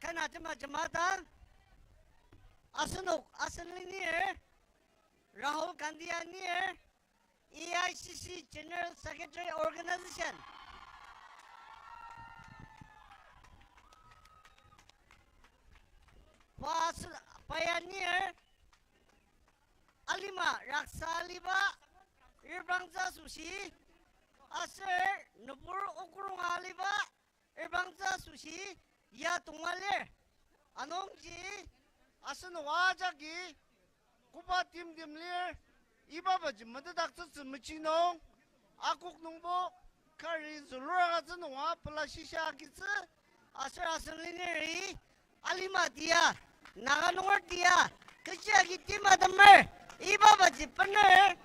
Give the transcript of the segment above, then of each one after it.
Kanata Majamata Asanuk Asanir Rahul Gandhi near EICC General Secretary Organization. Pioneer Alima Raksa Aliba Irbangza Sushi Aser Nupur Ukurung Aliba Irbangza Sushi Ya Tungale Anongji Asan Wajaki Kuba Tim Dimlir Ibaba Madadak Machino Akuk Numbo Kari Zulura Zanwa Palashisha Kitsu Aser Asalineri Alima Dia Naganor Dia Kachaki Timadamer Ibaba Jipaner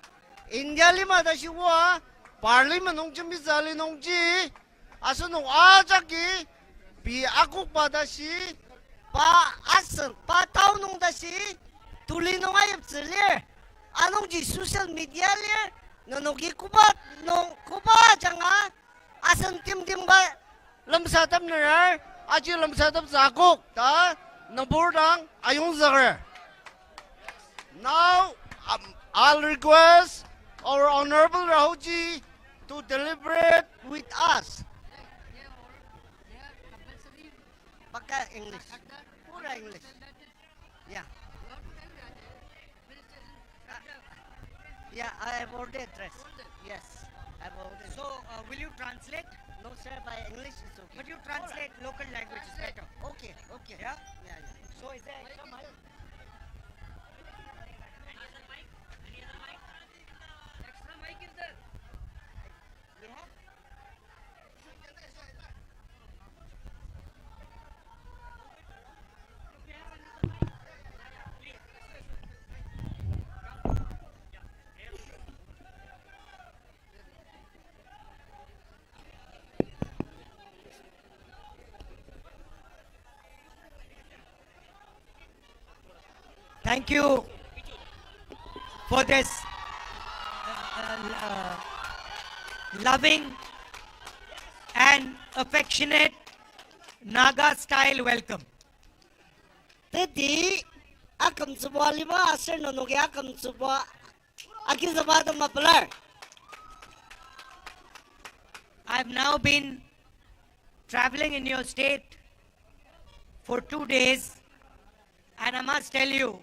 India Lima Dashiwa Parliament Nongchimizali Nongji Asano Ajaki Bi Akuk Badashi Pa Asan Pa Taunong Dashi Tulino Ayapsilir Anongji social media lir Nonogi Kuba no Kuba Janga Asan Tim Timba Lamsatam Ner Aji Lamsatam Zakuk Ta Naburdang Ayong Zagre. Now I'll request our Honorable Rahulji to deliberate with us. Paka English. Pura English. Yeah. Yeah, I have already addressed. Yes, I have already. So, will you translate? No, sir, by English is okay. But you translate local languages better. Okay, okay. Yeah? Yeah, yeah. So, is there extra mic? Extra mic is there? We have? Thank you for this loving and affectionate Naga style welcome. Tadi akam sebuah lima asal nonogi akam sebuah aki sebuah tempat pelar. I've now been traveling in your state for 2 days, and I must tell you,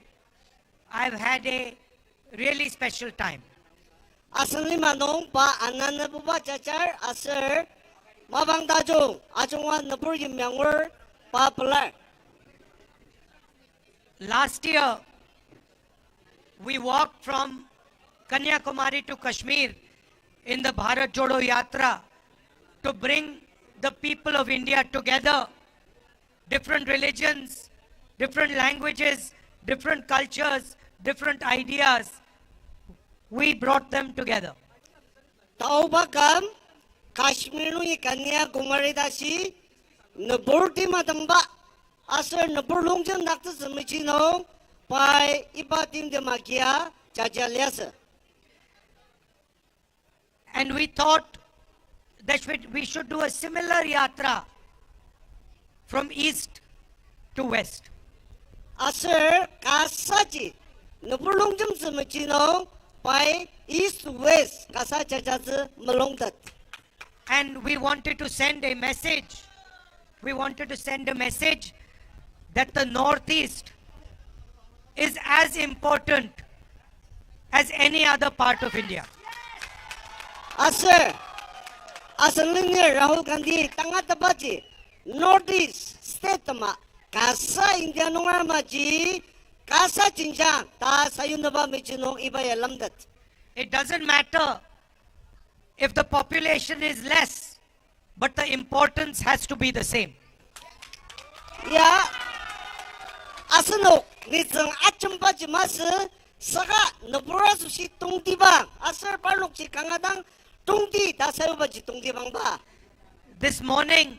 I've had a really special time. Asal lima nong pa anan na buba cacar asal mabang tajung ajungwan nepur yimyangwer pa pelar. Last year, we walked from Kanyakumari to Kashmir in the Bharat Jodo Yatra to bring the people of India together, different religions, different languages, different cultures, different ideas. We brought them together. Tau bakam Kashmir nu ikanya kumari dasi nepur di matamba asal nepur longjang nakta semichino pai ibatim demakia jajaliasa. And we thought that we should do a similar yatra from east to west. Asal kasaji nepur longjang semichino pai east west kasa jajaze melongdat. And we wanted to send a message. We wanted to send a message that the Northeast is as important as any other part of India. Asal ni Rahul Gandhi tanga tabaji Northeast state ma kasa India nungar maji kasa jinjang ta sayun naba michinong iba yalamdat. It doesn't matter if the population is less, but the importance has to be the same. Ya asano nitsang achamba jimas saka nabura sushi tungti bang asal paluk si kangadang tungti ta sayo ba ji tungti bang ba. This morning,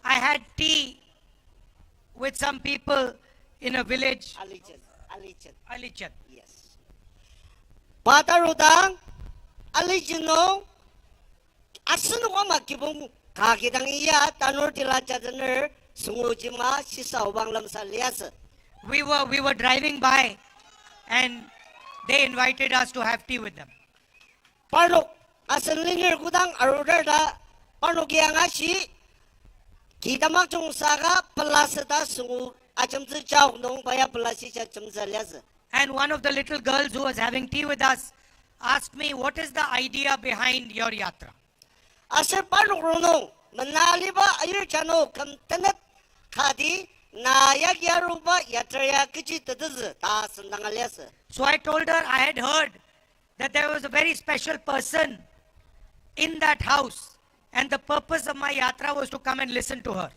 I had tea with some people in a village, Alichat. Yes. Patarudang Alijino asano ko makibong Kakidang iya tanur tilacadener sungujima sisa ubang lamsa lias. We were driving by and they invited us to have tea with them. Parlok asan linger kudang arudada parlok yang asi kita makcung saga pelaseta sungu acamzi jauh nong paya pelasi acamzi lias. And one of the little girls who was having tea with us asked me, what is the idea behind your yatra? Asal parlok runong menali ba ayur jano kam tenet kadi na yaruba yatraya kecil tetez ta sendang lias. So I told her I had heard that there was a very special person in that house and the purpose of my yatra was to come and listen to her.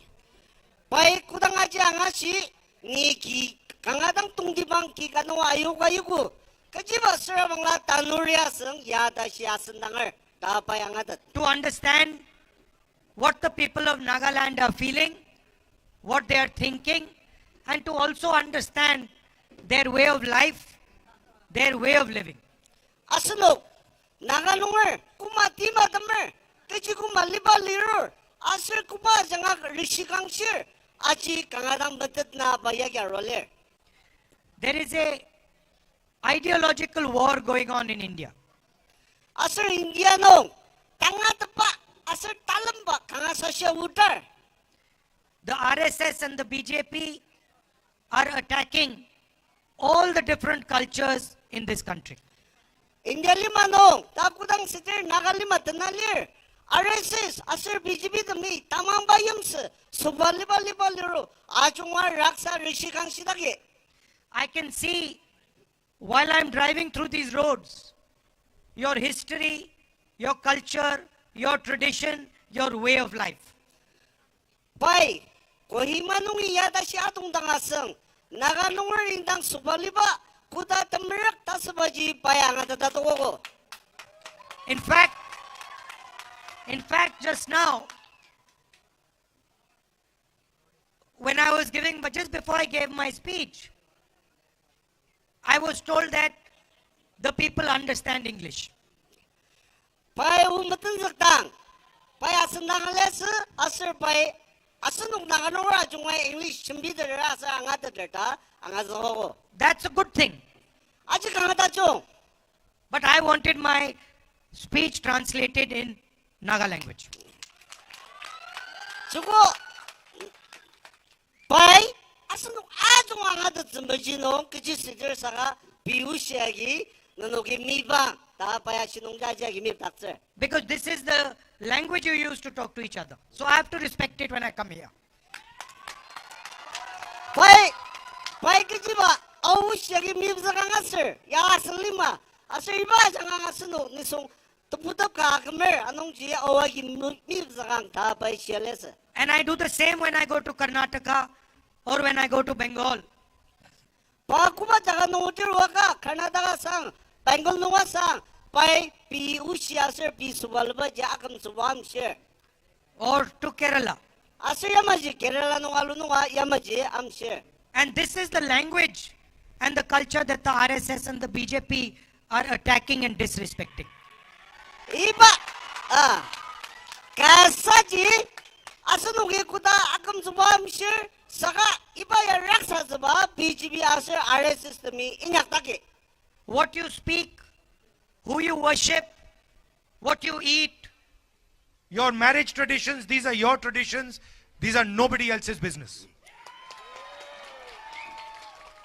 Baik kudang aja ngasi ni ki kangadang tungdibang ki kanu ayu kayuku kejiba serang la tanuria seng ya da sia sendangar da payang adat. To understand what the people of Nagaland are feeling, what they are thinking, and to also understand their way of life, their way of living. Asno Nagalungar kuma tima tamer keji kuma liba lirur asir kuma janga rishikang shir aji kangadang betet na bayagya roler. There is a ideological war going on in India. Asir India no tanga tepa asir talamba kanga sasya utar. The RSS and the BJP are attacking all the different cultures in this country. India lima no takudang sitir Nagalima tenalir RSS asir BJP demi tamang bayams subaliba liba liru ajungwa raksa rishikang sidagi. I can see while I'm driving through these roads, your history, your culture, your tradition, your way of life. Pai, kohimanung iyada si atong dangaseng, nagalungar indang subaliba, kuda temerak tasabaji payang at tatatuko. In fact, just now, when I was giving, but just before I gave my speech, I was told that the people understand English. Pai umatan zaktang, pai asendang les, asir pai asenung nagalungar ajungay English chimbider asa angata data angazoko. That's a good thing. Aji kangata chong. But I wanted my speech translated in Naga language. Suko, pai asenung ajung angata zembajino kecil sidir saka biusiagi nanogi miba ta paya sinung jajagi mib takser. Because this is the language you use to talk to each other. So I have to respect it when I come here. Pai kejiba ausiagi mib zakangasir ya aslima asir iba jangangasunu nisung teputap ka kemer anong jia awagi mib zakang ta pai sialesa. And I do the same when I go to Karnataka or when I go to Bengal. Pakuba jaga nutir waka Karnataka sang Bengal nuwa sang pai pi usia sir pi subalba jakam subam share. Or to Kerala. Asir yamaji Kerala nuwa nuwa yamaji am share. And this is the language and the culture that the RSS and the BJP are attacking and disrespecting. Iba kasaji asanugi kuda akam subam share saka iba ya raksa subah BJP asir RSS demi inyak take. What you speak, who you worship, what you eat, your marriage traditions, these are your traditions. These are nobody else's business.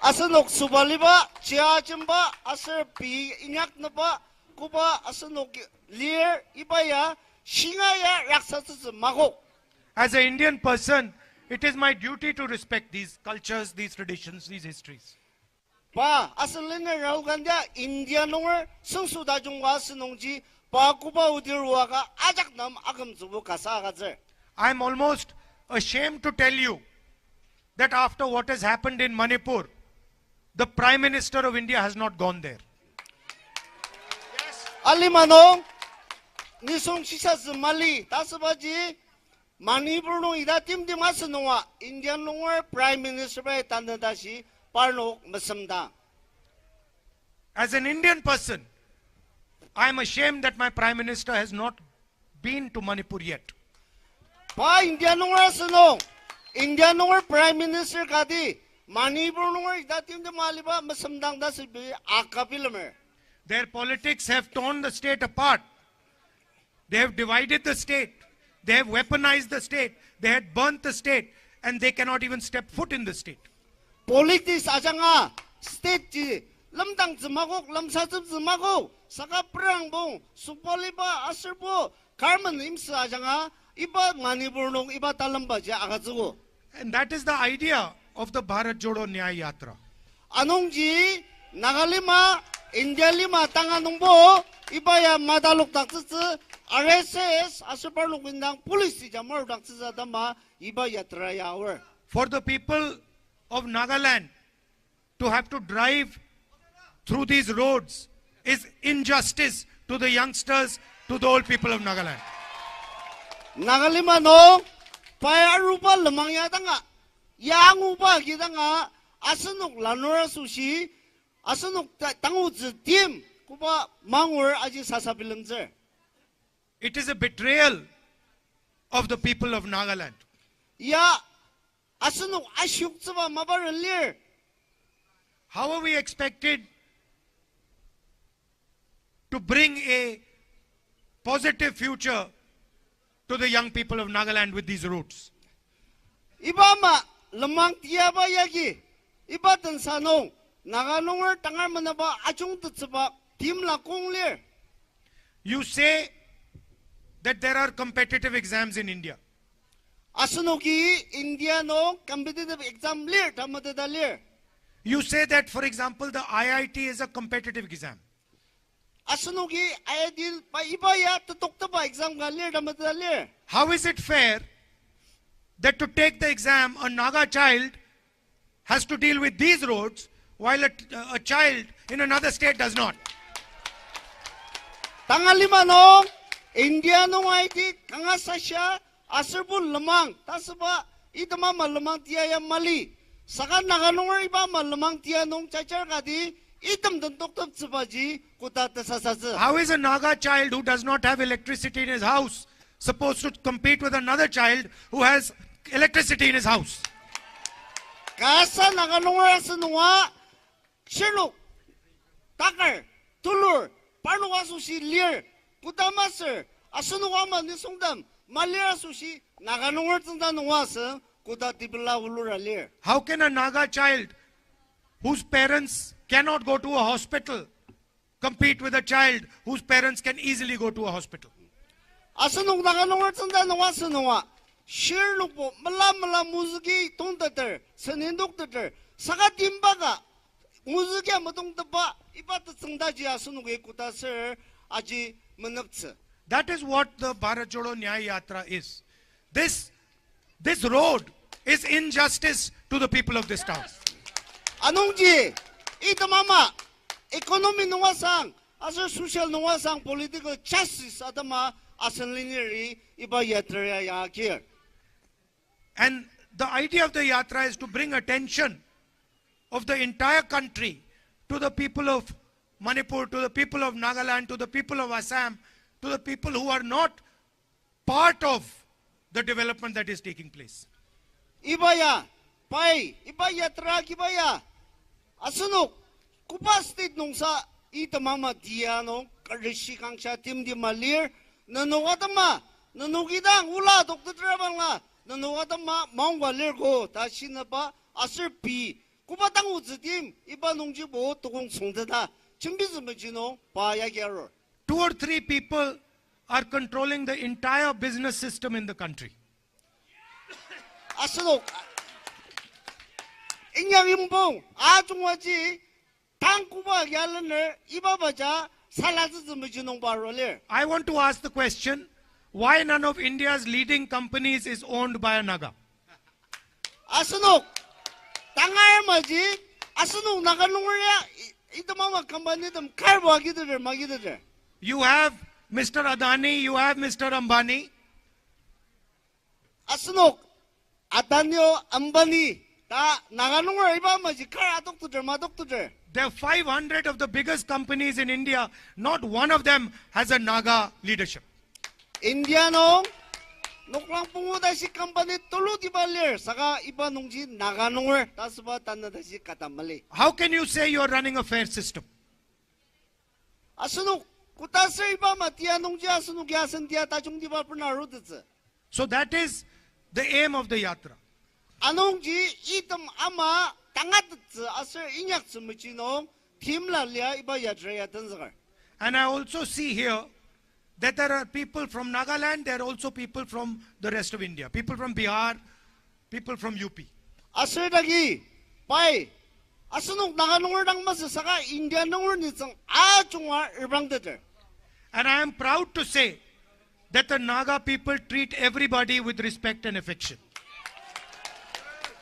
Asanok subaliba, chiachamba, asar pi inyak naba, kuba asanok lir ibaya, shingaya raksasa mago. As an Indian person, it is my duty to respect these cultures, these traditions, these histories. Pa asalina Rahul Gandhi India nongar sengsuda jungwa senongji pa kuba udirwaga ajak nam agam zubu kasa gazer. I am almost ashamed to tell you that after what has happened in Manipur, the Prime Minister of India has not gone there. Alimanong nisong sisa mali tasabaji Manipur no ida tim asanongwa Indian nongar Prime Minister by tandadashi parno masamda. As an Indian person, I am ashamed that my Prime Minister has not been to Manipur yet. 바 인디아 농어 스노 인디아 농어 프라임 미니스터 가디 마니푸르 농어 이다 팀데 말리바 마섬당다 스비 아카빌메. Their politics have torn the state apart. They have divided the state. They have weaponized the state. They had burnt the state. And they cannot even step foot in the state. Politics 아장아 스테이트 럼당 즈마고 럼사즈 즈마고 사가 프랑봉 수폴리바 아슬보 갈만 임스 아장아 이바 마니푸르 농 이바 달람바지 아가즈고. And that is the idea of the Bharat Jodo Nyaya Yatra. 아농지 나갈리마 인디알리마 땅아농보 이바야 마달록 닥스스 RSS 아스팔록 빈당 폴리시 자몰 닥스자다마 이바 야트라야워. For the people of Nagaland to have to drive through these roads is injustice to the youngsters, to the old people of Nagaland. 나갈리마 농 파야루바 르망야당아 양우바 기당아 아스녹 라노라 수시 아스녹 당우즈 팀 쿠바 망월 아지 사사빌름제. It is a betrayal of the people of Nagaland. 야 아스녹 아시옥즈바 마바를리. How are we expected to bring a positive future to the young people of Nagaland with these routes? 이바마 르망 티야바 야기 이바든 사농 나가농을 땅을 만나봐 아중뜨츠바 팀라 공리. You say that there are competitive exams in India. 아스녹이 인디아노 컴피티티브 exam 리 담마데달리. You say that, for example, the IIT is a competitive exam. 아스녹이 아이딜 바 이바야 뜻독다바 exam 갈리 담마데달리. How is it fair that to take the exam, a Naga child has to deal with these roads while a child in another state does not? 당알리마노 인디아노 아이디 강아사샤 아슬부 르망 따스바 이드마마 르망 티야야 말리 사가 나가농을 이바마 르망 티야농 짜짜가디 이듬든 똑똑츠바지 꾸타트 사사즈. How is a Naga child who does not have electricity in his house supposed to compete with another child who has electricity in his house? 가사 나가농을 아스노와 실룩 다갈 둘룰 발로가수시 리얼 꾸타마스 아스노와마 니송담 말리아수시 나가농을 뜬다 농와스 꾸타 디블라 울루라 리얼. How can a Naga child whose parents cannot go to a hospital compete with a child whose parents can easily go to a hospital? 아스농 나가농을 뜬다 농와스 농와 실룩보 말라말라 무즈기 동다들 선인독들 사가 딤바가 무즈기 아무동다바 이바트 성다지 아스농의 꾸타스 아지 문납츠. That is what the Bharat Jodo Nyaya Yatra is. This road is injustice to the people of this town. 아농지 이드마마 이코노미 농화상 아스 소셜 농화상 political justice 아드마 아슬리니리 이바 야트라야 야키르. And the idea of the yatra is to bring attention of the entire country to the people of Manipur, to the people of Nagaland, to the people of Assam, to the people who are not part of the development that is taking place. 이바야 바이 이바 야트라 기바야 아스녹 쿠바 스테이트 농사 이드마마 디아노 까르시 강샤 팀디 말리르 너노가다마 너노기당 울라 독트라방라 너노가다마 마웅과 르고 다시나바 아슬피 쿠바 당우즈팀 이바 농지보 도공 송드다 준비즈메지노 바야게로. 2 or 3 people are controlling the entire business system in the country. 아스녹 인양임봉 아중화지 당쿠바 야르네 이바바자 살라즈즈메지노 바로레. I want to ask the question, why none of India's leading companies is owned by a Naga? 아스녹 땅알마지 아스녹 나가농을야 이드마마 컴바니듬 칼바기들 마기들. You have Mr. Adani, you have Mr. Ambani. 아스녹 아다니오 암바니 다 나가농을 이바마지 칼 아독들 마독들. There are 500 of the biggest companies in India. Not one of them has a Naga leadership. 인디아농 nuklang pungo da si company tulu di balir saka iba nungji naga nungwer tasba tanna da si katamali. How can you say you are running a fair system? Asunuk kutasir iba matia nungji asunuk yasan dia tajung di ba pernah rudetse. So that is the aim of the yatra. Anungji item ama tangat asir inyak sumicino tim la lia iba yadreya tanzagar. And I also see here that there are people from Nagaland, there are also people from the rest of India, people from Bihar, people from UP. Asir dagi pai asunuk naga nungwer dang mas saka India nungwer nitsang a chungwa irbang deter. And I am proud to say that the Naga people treat everybody with respect and affection.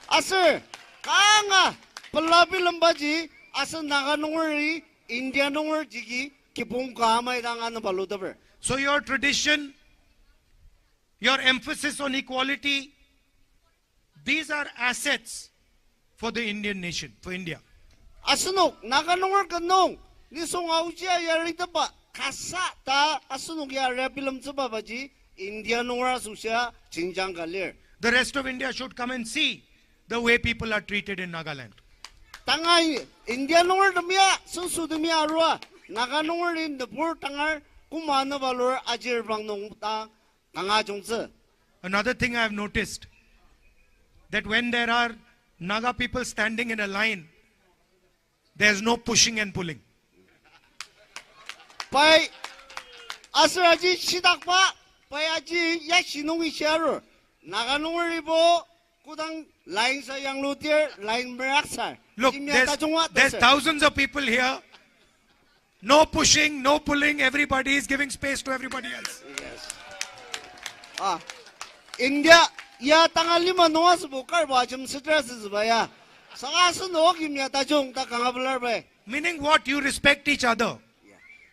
Asir kanga pelabi lembaji asir naga nungweri India nungwer jigi kipung kamay dang ano balu deter. So your tradition, your emphasis on equality, these are assets for the Indian nation, for India. Asunuk naga nungwer kanong nisong aujia yari tapa kasa ta asunuk ya repilam tsuba baji India nungwer asusya chinjang galir. The rest of India should come and see the way people are treated in Nagaland. Tangay India nungwer demia susu demia arua naga nungwer in the poor tangar kumana valor ajir bang nung ta kanga jongse. Another thing I have noticed, that when there are Naga people standing in a line, there's no pushing and pulling. Pai asraji sidakpa pai aji ya sinungi sharu naga nungwer ibo kudang line sa yang lutier line meraksa. Look, there's thousands of people here. No pushing, no pulling, everybody is giving space to everybody else. Yes. Ah, India ya tangal lima noas bukar bajum stress zbaya. Sangasu no kimya tajung ta kangabular bay. Meaning what? You respect each other.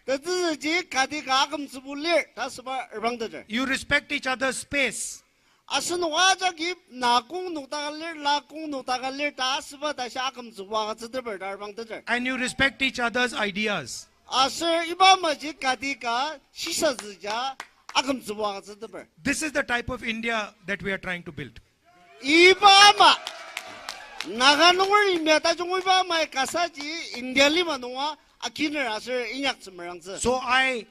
Tadu ji kadi kagam subulir tasba erbang dader. You respect each other's space. Asun waja gip nakung nutagalir lakung nutagalir tasba ta shakam suwa gatder erbang dader. And you respect each other's ideas. Asir iba maji kadi ka shisha zja agam suwa gatder. This is the type of India that we are trying to build. Iba ma naganungor imya tajung iba ma kasaji India lima nunga akiner asir inyak semerangse. So I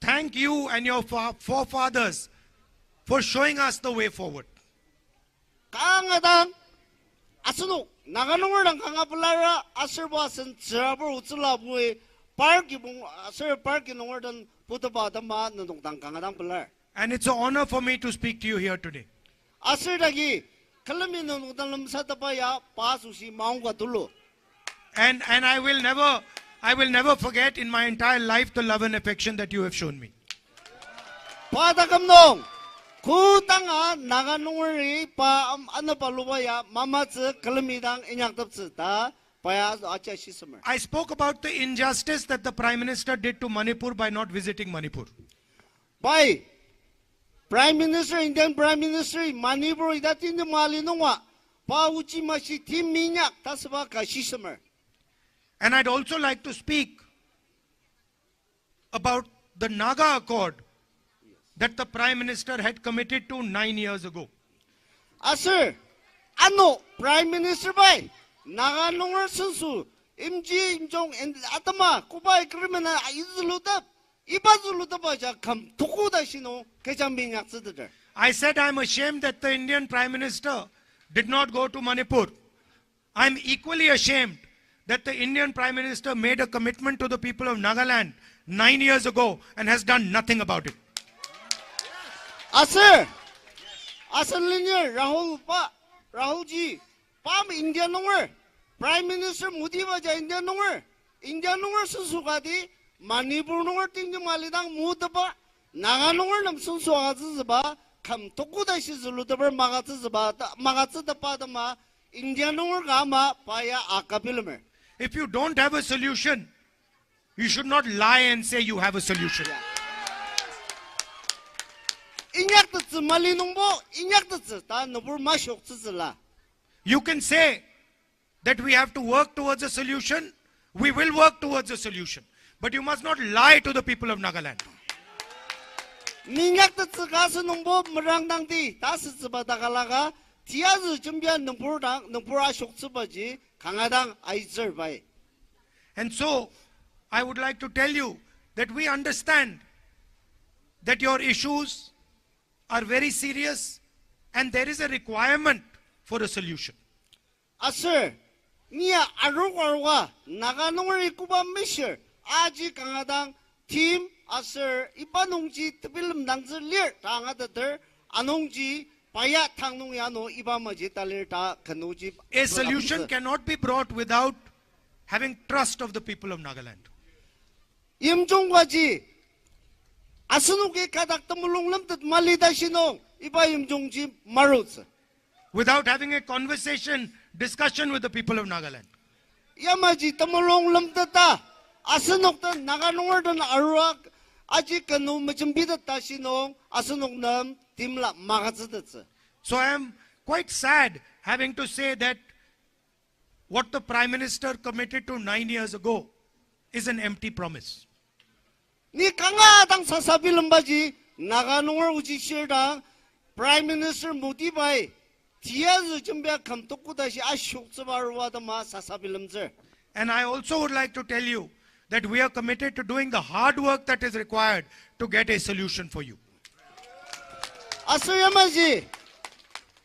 thank you and your forefathers for showing us the way forward. Kangadang asunu naganungor dang kangapulara asir basen zerabur utsula bui park ibung asir park nungor dan putaba dama nung dang kangadang pular. And it's an honor for me to speak to you here today. Asir dagi kalami nung dang lamsatapa ya pasusi maungga dulu. And I will never forget in my entire life the love and affection that you have shown me. Padagam nong kutanga naganungori pa ano palubaya mamatse kalamidang inyaktabse ta paya acha shisamer. I spoke about the injustice that the Prime Minister did to Manipur by not visiting Manipur. Pai Prime Minister Indian Prime Minister Manipur idatin de malinungwa pa uchi mashi tim minyak tasba ka shisamer. And I'd also like to speak about the Naga Accord that the Prime Minister had committed to 9 years ago. Asir, ano Prime Minister bay naganungor sunsu imji imjong atama kubay krimena izulutab ibazulutab aja kam tukuda shino kejambing yaksedder. I said I'm ashamed that the Indian Prime Minister did not go to Manipur. I'm equally ashamed that the Indian Prime Minister made a commitment to the people of Nagaland 9 years ago and has done nothing about it. Asir, Asalinya Rahul ji, Pam India nungwer, Prime Minister Modi baja India nungwer susukadi, Manipur nungwer tinggi malidang mudaba, Naga nungwer nam susukadi kam tokuda shizuludaber magatsa dapadama, India nungwer gama paya akapilumer. If you don't have a solution, you should not lie and say you have a solution. You can say that we have to work towards a solution. We will work towards a solution. But you must not lie to the people of Nagaland. minyak de zga nong bo merang dang di da se zba da ga la ga tia zi jim bian nong pur a shok zba ji kanga dang ai zer bai. And so, I would like to tell you that we understand that your issues are very serious and there is a requirement for a solution. Asir, niya arwa naga nongri kuba misher aji kanga dang team asir iba nongji tebilim dang zi lir ta nga der anongji paya tang nong ya no iba ma ji ta lir ta kanoji. A solution cannot be brought without having trust of the people of Nagaland. 임종과지 아스누게 가닥 떠물롱름 뜻 말리다 신ong 이바 임종지 마루스. Without having a conversation, discussion with the people of Nagaland. 야마지 떠물롱름 뜻다 아스녹 뜻 나가농어든 아루악 아직 그놈 좀 비듯다 신ong 아스녹남 팀라 마가즈듯스. So I am quite sad having to say that what the Prime Minister committed to 9 years ago is an empty promise. 니 강하당 사사빌름 바지 나가농어 우지시르당 프라임 미니스터 모디바이 디아즈 준비하 감독구다시 아쇼츠바르와다마 사사빌름즈. And I also would like to tell you that we are committed to doing the hard work that is required to get a solution for you. 아스야마지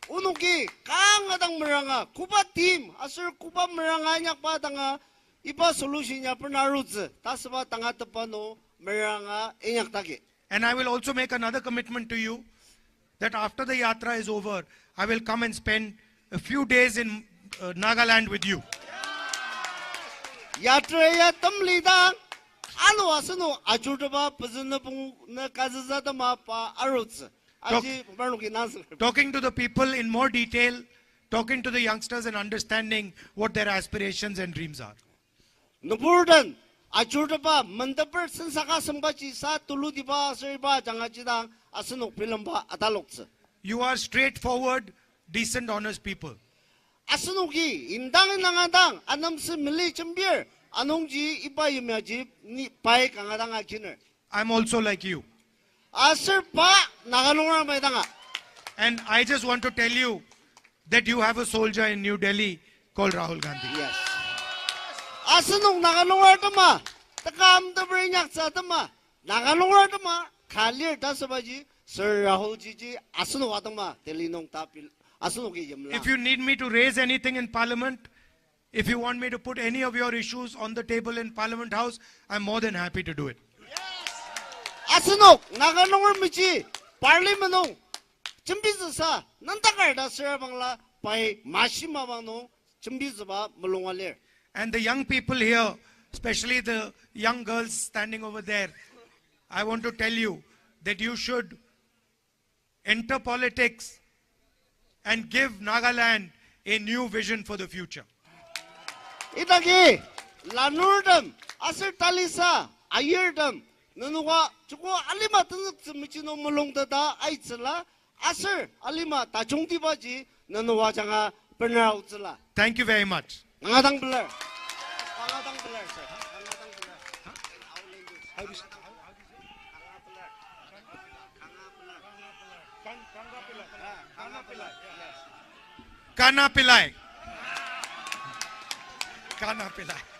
우누기 강하당 머랑아 쿠바팀 아슬 쿠바 머랑아 냥바당아 이바 솔루션이야 프나루즈 다스바 당아 뜻바노 머랑아 인약다기. And I will also make another commitment to you that after the yatra is over, I will come and spend a few days in Nagaland with you. 야트레야 덤리당 안오 와서노 아주르바 버즈너봉 가즈자다마 파 아루즈. Talking to the people in more detail, talking to the youngsters and understanding what their aspirations and dreams are. 누구든 아주르바 만다버 선사가 선바지사 툴루디바 서바 장아지당 아스녹 필름바 아달록스. You are straightforward, decent, honest people. 아스녹이 인당에 나가당 아남스 밀리 준비를 아농지 이바이며지 니 바이 강하당 아키늘. I'm also like you. 아슬파 나가농아 마이당아. And I just want to tell you that you have a soldier in New Delhi called Rahul Gandhi. Yes. 아스녹 나가농아드마 따감더브리 약사드마 나가농아드마 칼리르 다스바지 Sir Rahul Ji 아스녹 와드마 델리농 타필 아스녹이 염라. If you need me to raise anything in Parliament, if you want me to put any of your issues on the table in Parliament House, I'm more than happy to do it. 아스녹 나가농을 미치 parliamenong 준비즈사 난다갈다 서방라 바이 마시마방노 준비즈바 물롱알레. And the young people here, especially the young girls standing over there, I want to tell you that you should enter politics and give Nagaland a new vision for the future. 이다기 라누르담 아슬탈리사 아이르담 너누가 주고 알리마 등급 미치노 물롱다다 아이츠라 아슬 알리마 다종디바지 너누와 장아 버나우츠라. Thank you very much. 강하당 블러. 강하당 블러. 강하당 블러. Kana Pillai. Kana Pillai.